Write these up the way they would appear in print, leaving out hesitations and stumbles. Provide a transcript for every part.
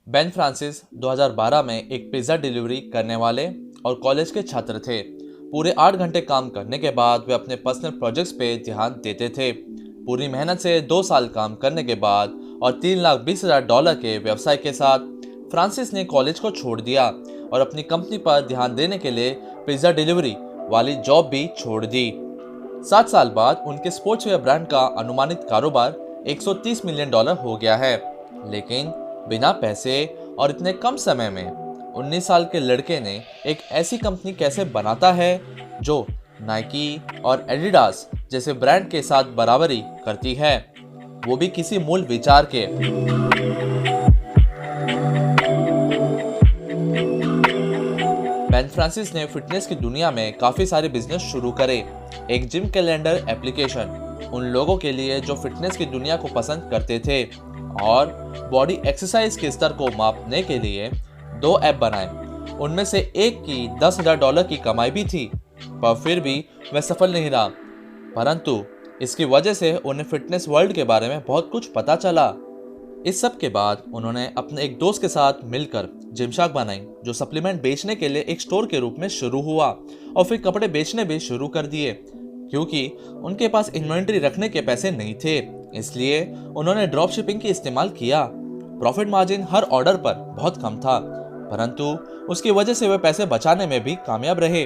Ben Francis 2012 में एक pizza delivery करने वाले और कॉलेज के छात्र थे। पूरे 8 घंटे काम करने के बाद वे अपने पर्सनल प्रोजेक्ट्स पे ध्यान देते थे। पूरी मेहनत से 2 साल काम करने के बाद और $3,20,000 के व्यवसाय के साथ फ्रांसिस ने कॉलेज को छोड़ दिया और अपनी कंपनी पर ध्यान देने के लिए पिज्ज़ा डिलीवरी वाली जॉब भी छोड़ दी। 7 साल बाद उनके स्पोर्ट्सवेयर ब्रांड का अनुमानित कारोबार $130 मिलियन हो गया है। लेकिन बिना पैसे और इतने कम समय में 19 साल के लड़के ने एक ऐसी कंपनी कैसे बनाता है जो नाइकी और एडिडास जैसे ब्रांड के साथ बराबरी करती है, वो भी किसी मूल विचार के। बेन फ्रांसिस ने फिटनेस की दुनिया में काफी सारे बिजनेस शुरू करे। एक जिम कैलेंडर एप्लीकेशन उन लोगों के लिए जो फिटनेस की दुनिया को पसंद करते थे, और बॉडी एक्सरसाइज के स्तर को मापने के लिए 2 ऐप बनाए। उनमें से एक की $10,000 की कमाई भी थी, पर फिर भी वह सफल नहीं रहा। परंतु इसकी वजह से उन्हें फिटनेस वर्ल्ड के बारे में बहुत कुछ पता चला। इस सब के बाद उन्होंने अपने एक दोस्त के साथ मिलकर जिमशार्क बनाई, जो सप्लीमेंट बेचने के लिए एक स्टोर के रूप में शुरू हुआ और फिर कपड़े बेचने भी शुरू कर दिए। क्योंकि उनके पास इन्वेंट्री रखने के पैसे नहीं थे, इसलिए उन्होंने ड्रॉप शिपिंग की इस्तेमाल किया। प्रॉफिट मार्जिन हर ऑर्डर पर बहुत कम था, परंतु उसकी वजह से वे पैसे बचाने में भी कामयाब रहे।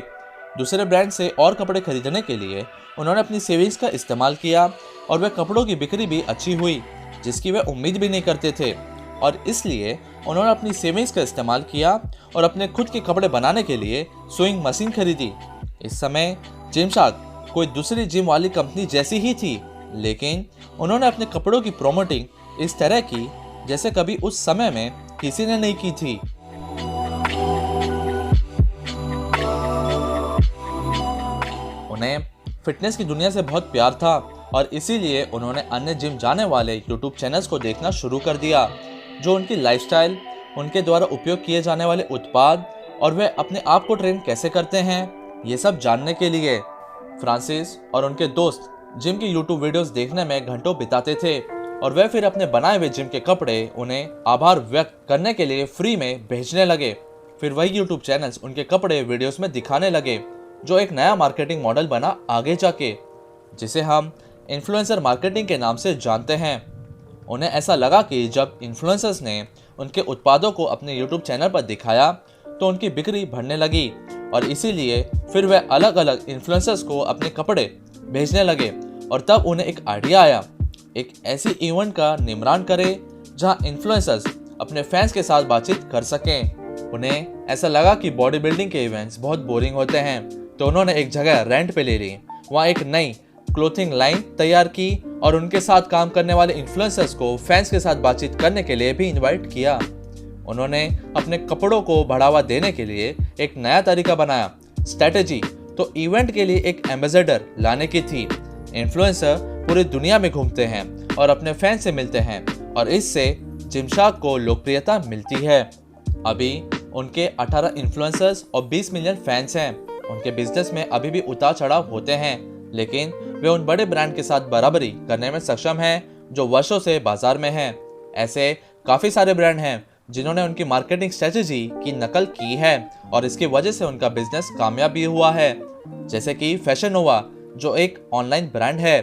दूसरे ब्रांड से और कपड़े खरीदने के लिए उन्होंने अपनी सेविंग्स का इस्तेमाल किया और वे कपड़ों की बिक्री भी अच्छी हुई, जिसकी वे उम्मीद भी नहीं करते थे। और इसलिए उन्होंने अपनी सेविंग्स का इस्तेमाल किया और अपने खुद के कपड़े बनाने के लिए सोइंग मशीन खरीदी। इस समय जिमशार्क कोई दूसरी जिम वाली कंपनी जैसी ही थी, लेकिन उन्होंने अपने कपड़ों की प्रोमोटिंग इस तरह की जैसे कभी उस समय में किसी ने नहीं की थी। उन्हें फिटनेस की दुनिया से बहुत प्यार था और इसीलिए उन्होंने अन्य जिम जाने वाले यूट्यूब चैनल्स को देखना शुरू कर दिया, जो उनकी लाइफस्टाइल, उनके द्वारा उपयोग किए जाने वाले उत्पाद और वे अपने आप को ट्रेन कैसे करते हैं, ये सब जानने के लिए। फ्रांसिस और उनके दोस्त जिम की यूट्यूब वीडियोस देखने में घंटों बिताते थे और वे फिर अपने बनाए हुए जिम के कपड़े उन्हें आभार व्यक्त करने के लिए फ्री में भेजने लगे। फिर वही यूट्यूब चैनल्स उनके कपड़े वीडियोस में दिखाने लगे, जो एक नया मार्केटिंग मॉडल बना आगे जाके, जिसे हम इन्फ्लुएंसर मार्केटिंग के नाम से जानते हैं। उन्हें ऐसा लगा कि जब इन्फ्लुएंसर्स ने उनके उत्पादों को अपने यूट्यूब चैनल पर दिखाया तो उनकी बिक्री बढ़ने लगी, और इसीलिए फिर वे अलग अलग इन्फ्लुएंसर्स को अपने कपड़े भेजने लगे। और तब उन्हें एक आइडिया आया, एक ऐसी इवेंट का निर्माण करें जहां इन्फ्लुएंसर्स अपने फैंस के साथ बातचीत कर सकें। उन्हें ऐसा लगा कि बॉडी बिल्डिंग के इवेंट्स बहुत बोरिंग होते हैं, तो उन्होंने एक जगह रेंट पे ले ली, वहाँ एक नई क्लोथिंग लाइन तैयार की और उनके साथ काम करने वाले इन्फ्लुएंसर्स को फैंस के साथ बातचीत करने के लिए भी इनवाइट किया। उन्होंने अपने कपड़ों को बढ़ावा देने के लिए एक नया तरीका बनाया। स्ट्रेटेजी तो इवेंट के लिए एक एम्बेसडर लाने की थी। इन्फ्लुएंसर पूरी दुनिया में घूमते हैं और अपने फैंस से मिलते हैं, और इससे जिमशार्क को लोकप्रियता मिलती है। अभी उनके 18 इन्फ्लुएंसर्स और 20 मिलियन फैंस हैं। उनके बिजनेस में अभी भी उतार चढ़ाव होते हैं, लेकिन वे उन बड़े ब्रांड के साथ बराबरी करने में सक्षम हैं जो वर्षों से बाजार में हैं। ऐसे काफी सारे ब्रांड हैं जिन्होंने उनकी मार्केटिंग स्ट्रेटेजी की नकल की है और इसकी वजह से उनका बिजनेस कामयाब भी हुआ है। जैसे कि फैशन नोवा, जो एक ऑनलाइन ब्रांड है।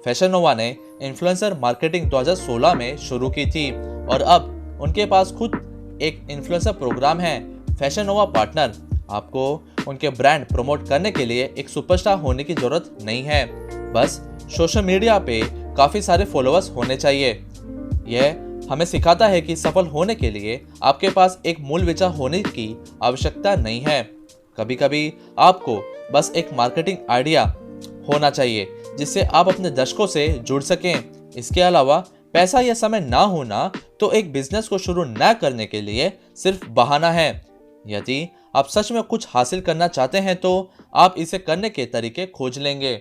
फैशन नोवा ने इन्फ्लुएंसर मार्केटिंग 2016 में शुरू की थी और अब उनके पास खुद एक इन्फ्लुएंसर प्रोग्राम है, फैशन नोवा पार्टनर। आपको उनके ब्रांड प्रमोट करने के लिए एक सुपरस्टार होने की जरूरत नहीं है, बस सोशल मीडिया पे काफी सारे फॉलोअर्स होने चाहिए। यह हमें सिखाता है कि सफल होने के लिए आपके पास एक मूल विचार होने की आवश्यकता नहीं है। कभी कभी आपको बस एक मार्केटिंग आइडिया होना चाहिए जिससे आप अपने दर्शकों से जुड़ सकें। इसके अलावा पैसा या समय ना होना तो एक बिजनेस को शुरू न करने के लिए सिर्फ बहाना है। यदि आप सच में कुछ हासिल करना चाहते हैं तो आप इसे करने के तरीके खोज लेंगे।